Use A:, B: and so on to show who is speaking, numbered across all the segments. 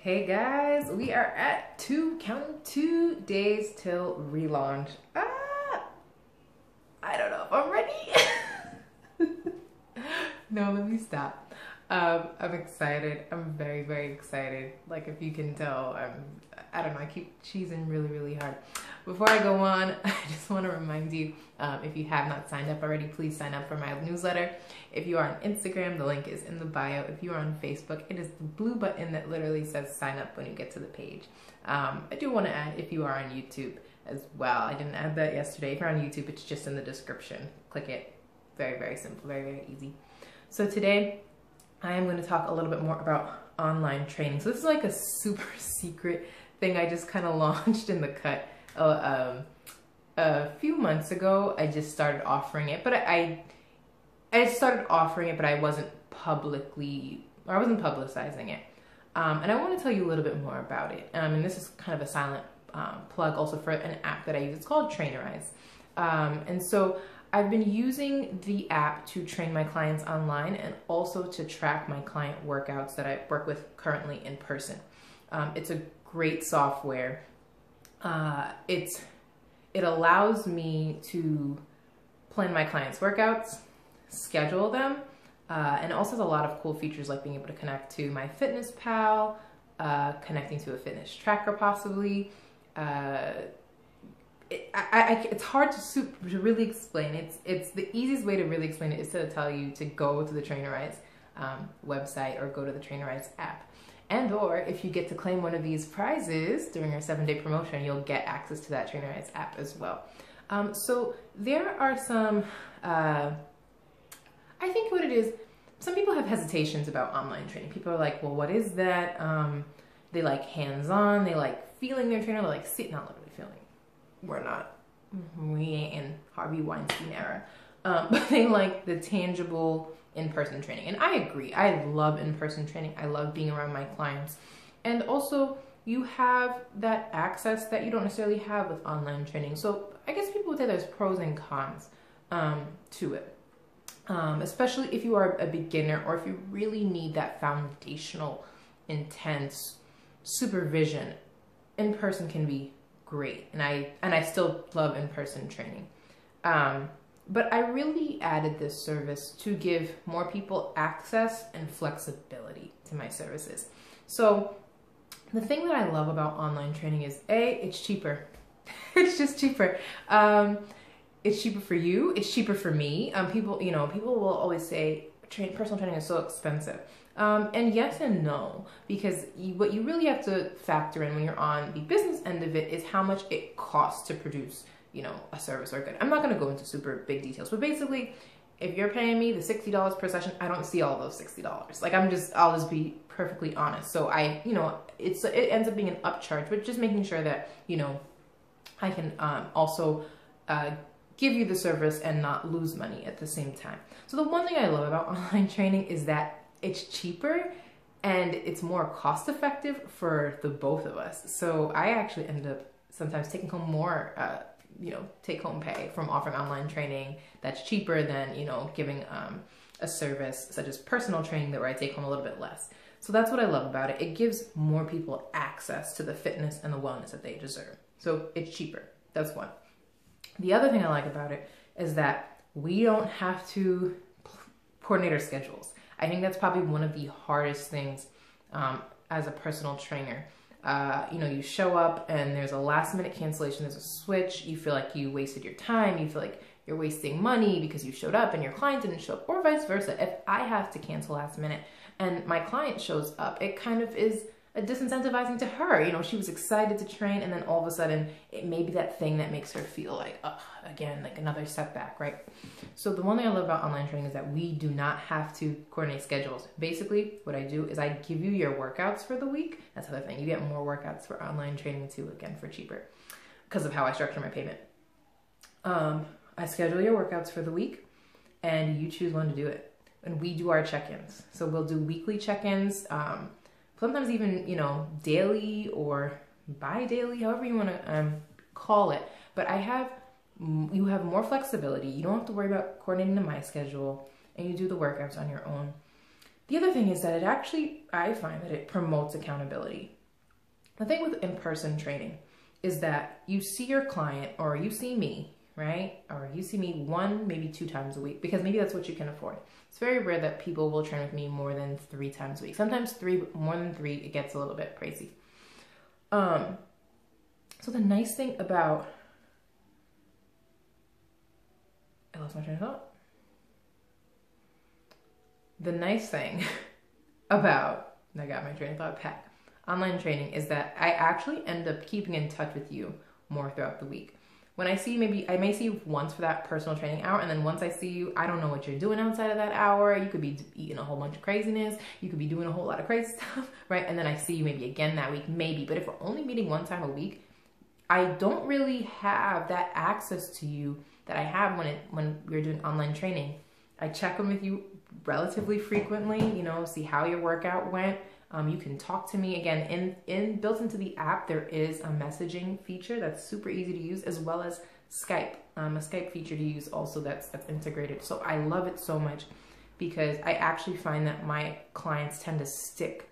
A: Hey guys, we are at counting 2 days till relaunch. I don't know if I'm ready. No, let me stop. I'm excited. I'm very, very excited. Like if you can tell, I don't know, I keep cheesing really, really hard. Before I go on, I just want to remind you, if you have not signed up already, please sign up for my newsletter. If you are on Instagram, the link is in the bio. If you are on Facebook, it is the blue button that literally says sign up when you get to the page. I do want to add if you are on YouTube as well. I didn't add that yesterday. If you're on YouTube, it's just in the description. Click it. Very, very simple, very, very easy. So today, I am going to talk a little bit more about online training. So this is like a super secret thing I just kind of launched in the cut. A few months ago, I just started offering it, but I started offering it, but I wasn't publicizing it. And I want to tell you a little bit more about it. And this is kind of a silent plug also for an app that I use. It's called Trainerize. And so I've been using the app to train my clients online and also to track my client workouts that I work with currently in person. It's a great software. It allows me to plan my clients' workouts, schedule them, and also has a lot of cool features like being able to connect to my fitness pal, connecting to a fitness tracker possibly. It's hard to really explain. It's the easiest way to really explain it is to tell you to go to the Trainerize website or go to the Trainerize app. And or if you get to claim one of these prizes during our 7-day promotion, you'll get access to that Trainerize app as well. So there are some, I think what it is, some people have hesitations about online training. People are like, well, what is that? They like hands-on, they like feeling their trainer, they like not literally feeling. We're not, we ain't in Harvey Weinstein era. But they like the tangible in-person training. And I agree. I love in-person training. I love being around my clients. And also you have that access that you don't necessarily have with online training. So I guess people would say there's pros and cons to it. Especially if you are a beginner or if you really need that foundational, intense supervision. In-person can be great. And I still love in-person training. But I really added this service to give more people access and flexibility to my services. So the thing that I love about online training is it's cheaper. It's just cheaper. It's cheaper for you. It's cheaper for me. People will always say personal training is so expensive. And yes and no, because what you really have to factor in when you're on the business end of it is how much it costs to produce a service or good. I'm not going to go into super big details, but basically, if you're paying me the $60 per session, I don't see all those $60. Like I'll just be perfectly honest. So it ends up being an upcharge, but just making sure that, I can also give you the service and not lose money at the same time. So the one thing I love about online training is that it's cheaper and it's more cost effective for the both of us. So I actually end up sometimes taking home more take-home pay from offering online training that's cheaper than, giving a service such as personal training where I take home a little bit less. So that's what I love about it. It gives more people access to the fitness and the wellness that they deserve. So it's cheaper. That's one. The other thing I like about it is that we don't have to coordinate our schedules. I think that's probably one of the hardest things as a personal trainer. You show up and there's a last minute cancellation, there's a switch, you feel like you wasted your time, you feel like you're wasting money because you showed up and your client didn't show up, or vice versa. If I have to cancel last minute and my client shows up, it kind of is a disincentivizing to her. She was excited to train and then all of a sudden it may be that thing that makes her feel like, again, like another setback, right? So the one thing I love about online training is that we do not have to coordinate schedules. Basically, what I do is I give you your workouts for the week. That's the other thing. You get more workouts for online training too, again, for cheaper because of how I structure my payment. I schedule your workouts for the week and you choose when to do it. And we do our check-ins. So we'll do weekly check-ins, sometimes even, daily or bi-daily, however you want to call it. But you have more flexibility. You don't have to worry about coordinating to my schedule and you do the workouts on your own. The other thing is that I find that it promotes accountability. The thing with in-person training is that you see your client, or you see me, right? Or you see me 1, maybe 2 times a week, because maybe that's what you can afford. It's very rare that people will train with me more than 3 times a week. Sometimes 3, but more than 3, it gets a little bit crazy. So the nice thing about, I lost my train of thought. The nice thing about, I got my train of thought back, online training is that I actually end up keeping in touch with you more throughout the week. When I see you, maybe I may see you once for that personal training hour, and then once I see you, I don't know what you're doing outside of that hour. You could be eating a whole bunch of craziness. You could be doing a whole lot of crazy stuff, right? And then I see you maybe again that week, maybe. But if we're only meeting 1 time a week, I don't really have that access to you that I have when we're doing online training. I check in with you relatively frequently, you know, see how your workout went. You can talk to me again. Built into the app, there is a messaging feature that's super easy to use, as well as Skype, a Skype feature to use also that's integrated. So I love it so much because I actually find that my clients tend to stick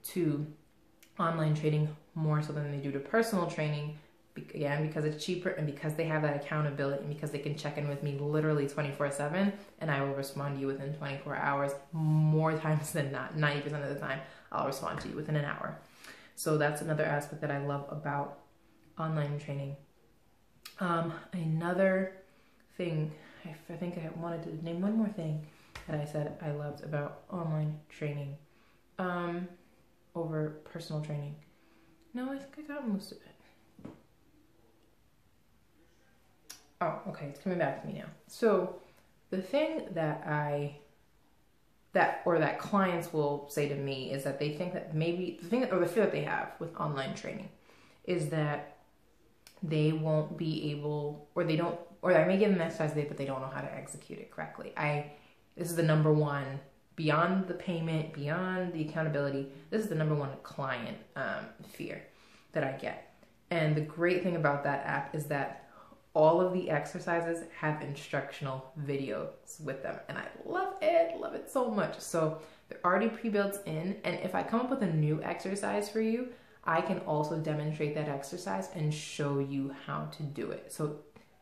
A: to online training more so than they do to personal training. Again, because it's cheaper and because they have that accountability and because they can check in with me literally 24/7 and I will respond to you within 24 hours more times than not. 90% of the time, I'll respond to you within an hour. So that's another aspect that I love about online training. Another thing, I think I wanted to name one more thing that I said I loved about online training over personal training. No, I think I got most of it. Oh, okay, it's coming back to me now. So the thing that clients will say to me is that they think that maybe the fear that they have with online training is that they won't be able, or I may give them an exercise but they don't know how to execute it correctly. This is the number one, beyond the payment, beyond the accountability, this is the number one client fear that I get. And the great thing about that app is that all of the exercises have instructional videos with them. And I love it so much. So they're already pre-built in. And if I come up with a new exercise for you, I can also demonstrate that exercise and show you how to do it. So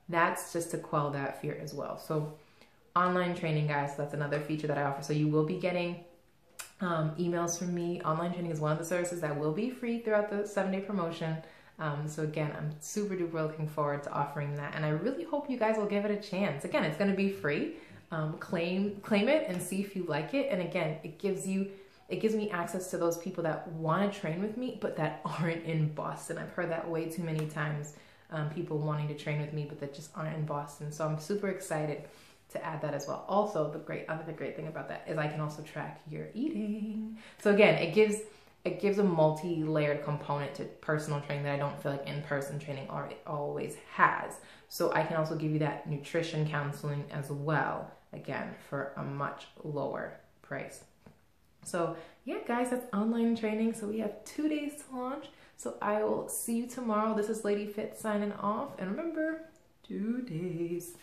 A: that's just to quell that fear as well. So online training, guys, that's another feature that I offer. So you will be getting emails from me. Online training is one of the services that will be free throughout the 7-day promotion. So again, I'm super duper looking forward to offering that, and I really hope you guys will give it a chance. Again, it's going to be free. Claim it and see if you like it. And again, it gives me access to those people that want to train with me, but that aren't in Boston. I've heard that way too many times. People wanting to train with me, but that just aren't in Boston. So I'm super excited to add that as well. Also, the great thing about that is I can also track your eating. So again, it gives a multi-layered component to personal training that I don't feel like in-person training always has. So I can also give you that nutrition counseling as well, again, for a much lower price. So yeah, guys, that's online training. So we have 2 days to launch. So I will see you tomorrow. This is LadyFIT signing off. And remember, 2 days.